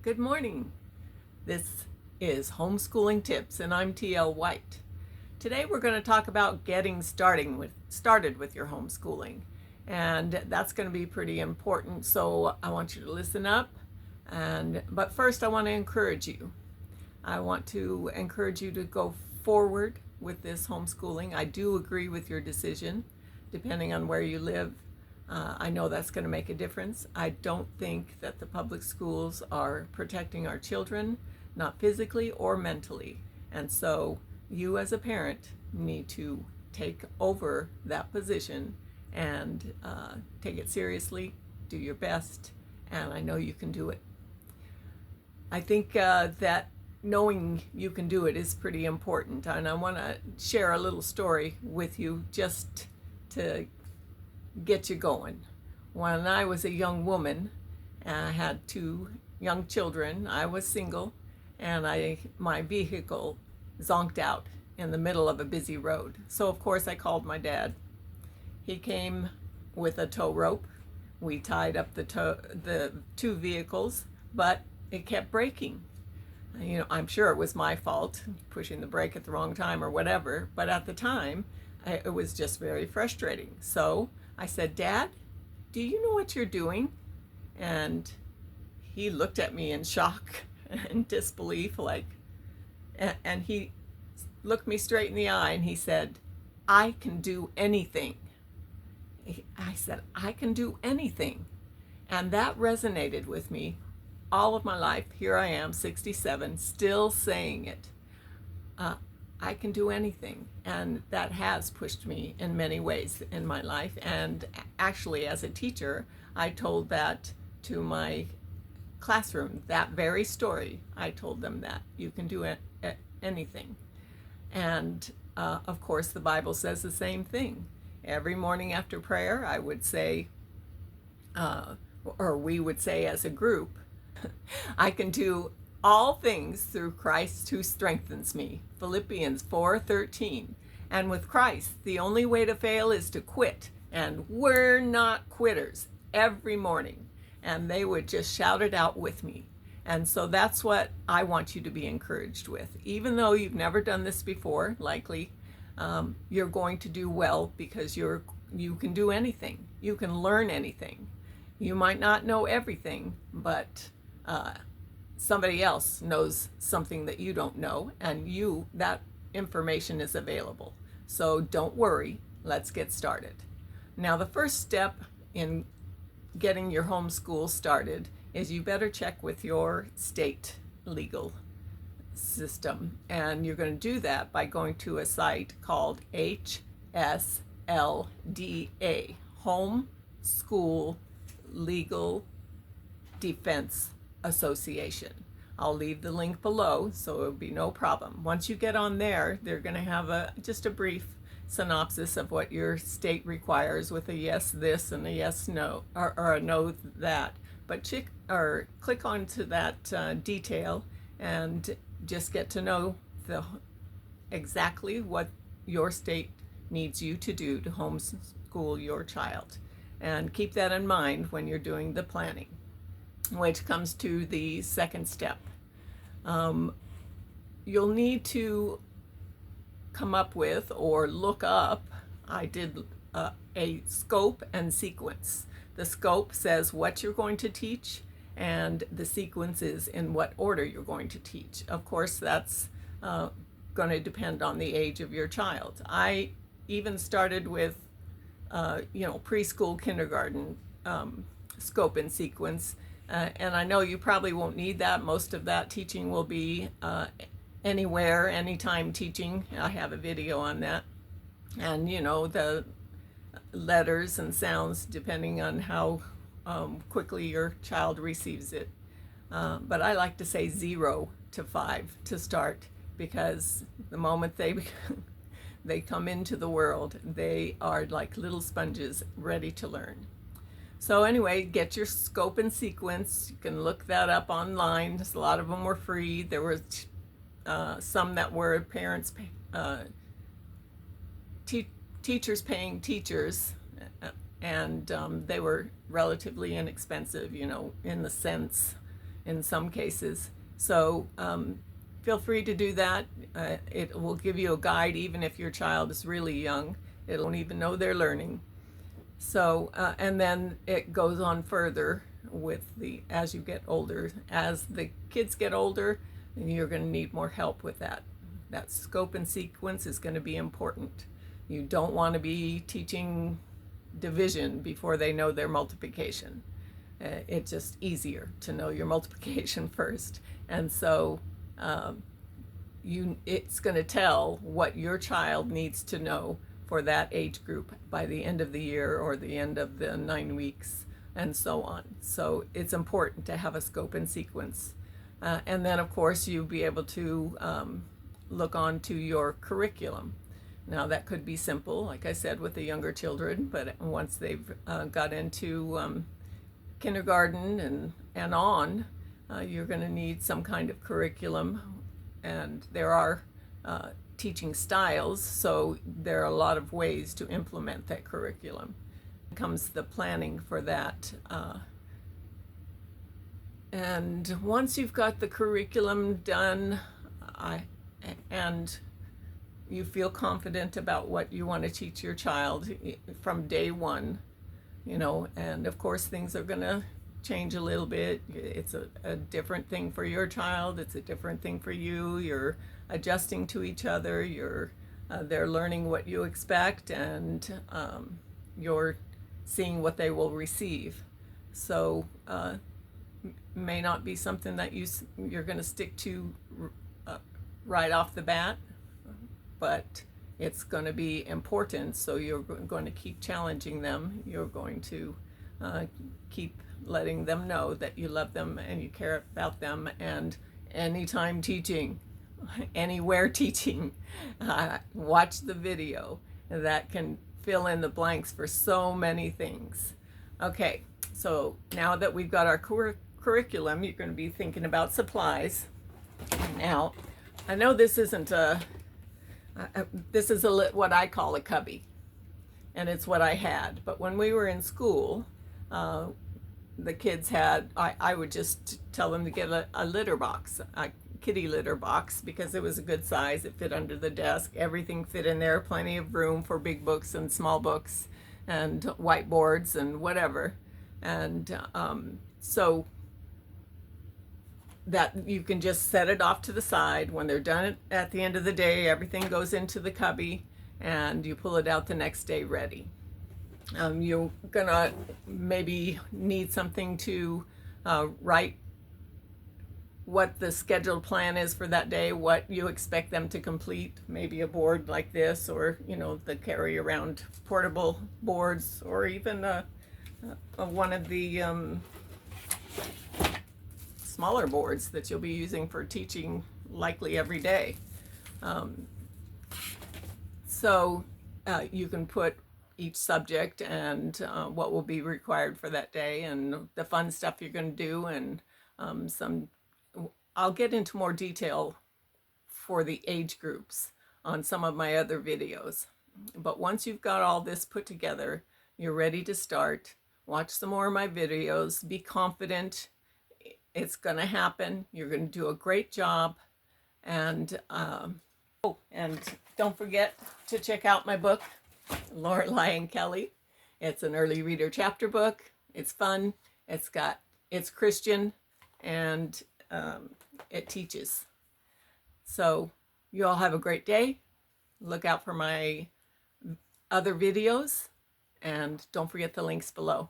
Good morning. This is Homeschooling Tips, and I'm TL White. Today we're going to talk about getting started with your homeschooling, and that's going to be pretty important. So I want you to listen up, but first I want to encourage you. I want to encourage you to go forward with this homeschooling. I do agree with your decision, depending on where you live. I know that's going to make a difference. I don't think that the public schools are protecting our children, not physically or mentally. And so you as a parent need to take over that position and take it seriously, do your best, and I know you can do it. I think that knowing you can do it is pretty important, and I want to share a little story with you just to get you going. When I was a young woman, I had two young children. I was single, and my vehicle zonked out in the middle of a busy road. So of course I called my dad. He came with a tow rope. We tied up the two vehicles, but it kept braking. I'm sure it was my fault, pushing the brake at the wrong time or whatever, but at the time, it was just very frustrating. So I said, "Dad, do you know what you're doing?" And he looked at me in shock and disbelief, and he looked me straight in the eye and he said, "I can do anything." I said, "I can do anything." And that resonated with me all of my life. Here I am, 67, still saying it. I can do anything, and that has pushed me in many ways in my life. And actually, as a teacher, I told that to my classroom, that very story. I told them that you can do anything. And of course, the Bible says the same thing. Every morning after prayer, I would say, or we would say as a group, I can do all things through Christ who strengthens me. Philippians 4:13. And with Christ, the only way to fail is to quit. And we're not quitters every morning. And they would just shout it out with me. And so that's what I want you to be encouraged with. Even though you've never done this before, likely, you're going to do well because you can do anything. You can learn anything. You might not know everything, but somebody else knows something that you don't know, and that information is available. So don't worry, let's get started. Now, the first step in getting your homeschool started is you better check with your state legal system, and you're going to do that by going to a site called HSLDA, Home School Legal Defense Association. I'll leave the link below, so it'll be no problem. Once you get on there, they're going to have just a brief synopsis of what your state requires with a yes this and a yes no, or a no that. But click onto that detail and just get to know exactly what your state needs you to do to homeschool your child. And keep that in mind when you're doing the planning, which comes to the second step. You'll need to come up with or look up, I did a scope and sequence. The scope says what you're going to teach, and the sequence is in what order you're going to teach. Of course, that's going to depend on the age of your child. I even started with preschool, kindergarten scope and sequence. And I know you probably won't need that. Most of that teaching will be anywhere, anytime teaching. I have a video on that. And, the letters and sounds depending on how quickly your child receives it. But I like to say 0 to 5 to start, because the moment they come into the world, they are like little sponges ready to learn. So anyway, get your scope and sequence. You can look that up online. A lot of them were free. There were some that were parents, teachers paying teachers, and they were relatively inexpensive, in the sense in some cases. So feel free to do that. It will give you a guide even if your child is really young. It won't even know they're learning. So, and then it goes on further with as you get older. As the kids get older, you're going to need more help with that. That scope and sequence is going to be important. You don't want to be teaching division before they know their multiplication. It's just easier to know your multiplication first. And so it's going to tell what your child needs to know for that age group by the end of the year or the end of the 9 weeks and so on. So it's important to have a scope and sequence. And then of course you'll be able to look on to your curriculum. Now that could be simple, like I said, with the younger children, but once they've got into kindergarten and on, you're going to need some kind of curriculum. And there are teaching styles, so there are a lot of ways to implement that curriculum. Comes the planning for that. And once you've got the curriculum done, and you feel confident about what you want to teach your child from day one, and of course things are going to change a little bit. It's a different thing for your child. It's a different thing for you. You're adjusting to each other. They're learning what you expect, and you're seeing what they will receive. So may not be something that you're going to stick to right off the bat, but it's going to be important. So you're going to keep challenging them. You're going to keep letting them know that you love them and you care about them. And anytime teaching, anywhere teaching, watch the video. That can fill in the blanks for so many things. Okay, so now that we've got our curriculum, you're going to be thinking about supplies. Now, I know this isn't this is what I call a cubby, and it's what I had. But when we were in school, the kids had, I would just tell them to get a litter box, a kitty litter box, because it was a good size. It fit under the desk. Everything fit in there, plenty of room for big books and small books and whiteboards and whatever. And so that you can just set it off to the side. When they're done at the end of the day, everything goes into the cubby and you pull it out the next day ready. You're gonna maybe need something to write what the scheduled plan is for that day, what you expect them to complete, maybe a board like this, or the carry around portable boards, or even one of the smaller boards that you'll be using for teaching likely every day. So you can put each subject and what will be required for that day and the fun stuff you're going to do, and I'll get into more detail for the age groups on some of my other videos. But once you've got all this put together, you're ready to start. Watch some more of my videos. Be confident. It's going to happen. You're going to do a great job. And and don't forget to check out my book, Lorelei and Kelly. It's an early reader chapter book. It's fun. It's Christian, and it teaches. So you all have a great day. Look out for my other videos, and don't forget the links below.